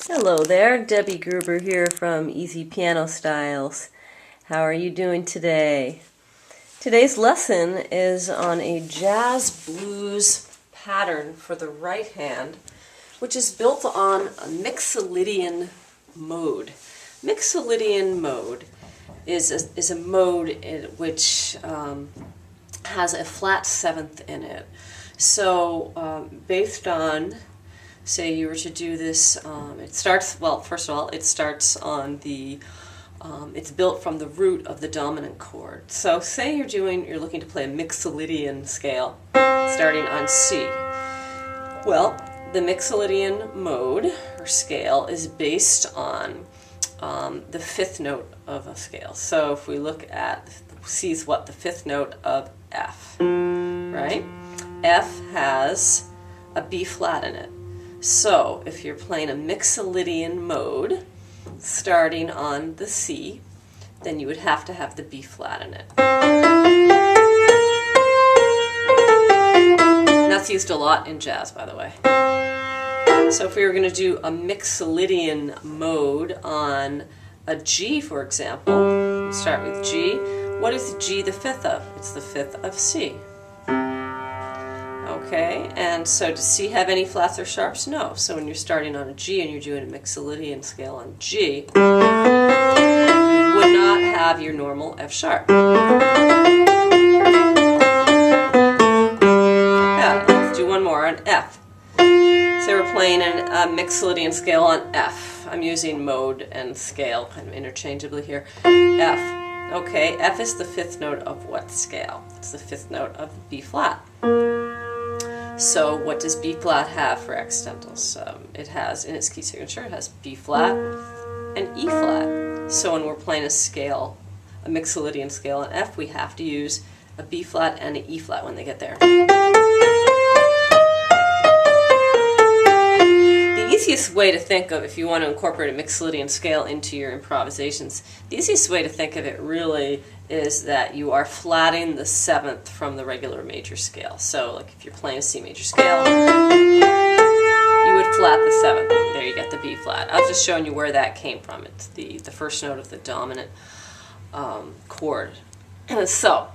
Hello there, Debbie Gruber here from Easy Piano Styles. How are you doing today? Today's lesson is on a jazz blues pattern for the right hand, which is built on a Mixolydian mode. Mixolydian mode is a mode which has a flat seventh in it. So based on, say you were to do this, it starts, well, first of all, it starts on the, it's built from the root of the dominant chord. So say you're looking to play a Mixolydian scale starting on C. Well, the Mixolydian mode or scale is based on the fifth note of a scale. So if we look at, C is what? The fifth note of F, right? F has a B flat in it. So if you're playing a Mixolydian mode starting on the C, then you would have to have the B flat in it. And that's used a lot in jazz, by the way. So if we were going to do a Mixolydian mode on a G, for example, start with G. What is G the fifth of? It's the fifth of C. Okay, and so does C have any flats or sharps? No. So when you're starting on a G and you're doing a Mixolydian scale on G, you would not have your normal F sharp. Yeah, let's do one more on F. So we're playing a Mixolydian scale on F. I'm using mode and scale kind of interchangeably here. F. Okay, F is the fifth note of what scale? It's the fifth note of B flat. So what does B flat have for accidentals? It has, in its key signature, it has B flat and E flat. So when we're playing a scale, a Mixolydian scale on F, we have to use a B flat and an E flat when they get there. The easiest way to think of, if you want to incorporate a Mixolydian scale into your improvisations, the easiest way to think of it really is that you are flatting the seventh from the regular major scale. So like if you're playing a C major scale, you would flat the seventh. There you get the B flat. I was just showing you where that came from. It's the first note of the dominant chord. So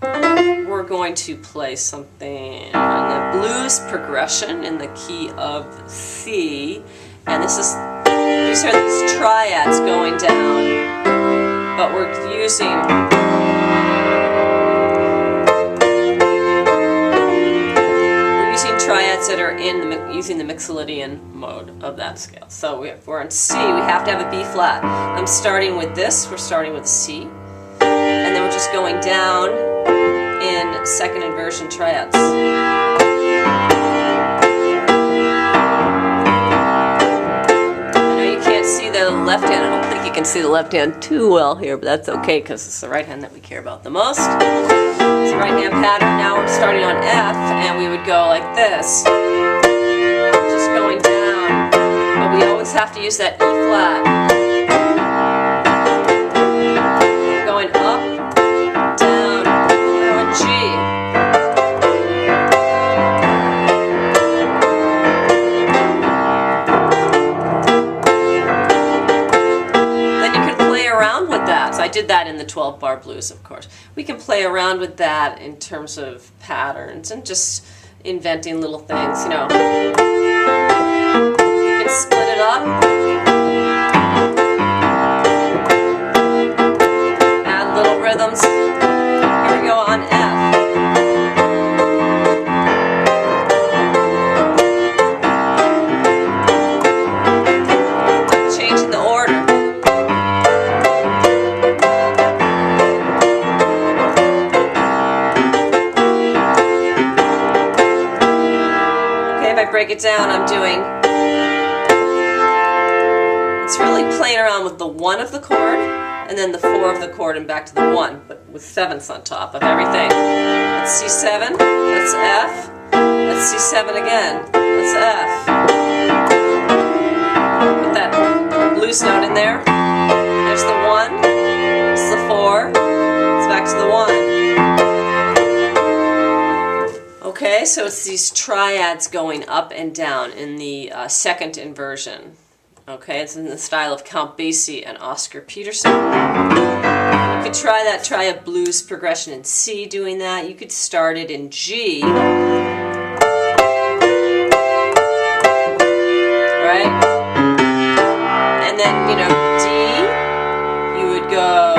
we're going to play something on the blues progression in the key of C, and these are these triads going down. But we're using triads that are using the Mixolydian mode of that scale. So if we're on C, we have to have a B flat. I'm starting with this. We're starting with C, and then we're just going down in second inversion triads. The left hand, I don't think you can see the left hand too well here, but that's okay because it's the right hand that we care about the most. It's a right hand pattern. Now we're starting on F, and we would go like this, just going down, but we always have to use that E flat. Going up, down, or G. I did that in the 12-bar blues, of course. We can play around with that in terms of patterns and just inventing little things, you know. You can split it up, add little rhythms. Here we go on F. I'm changing the order. Break it down, I'm doing, it's really playing around with the 1 of the chord and then the 4 of the chord and back to the 1, but with sevenths on top of everything. That's C7, that's F, that's C7 again, that's F. Put that blues note in there. There's the 1, it's the 4, it's back to the 1. Okay, so it's these triads going up and down in the second inversion. Okay, it's in the style of Count Basie and Oscar Peterson. You could try that triad blues progression in C doing that. You could start it in G. Right? And then, you know, D, you would go.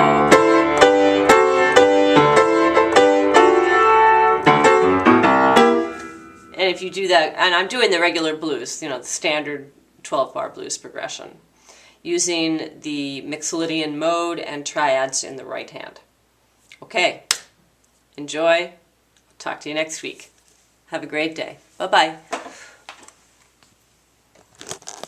And if you do that, and I'm doing the regular blues, you know, the standard 12-bar blues progression, using the Mixolydian mode and triads in the right hand. Okay, enjoy. Talk to you next week. Have a great day. Bye-bye.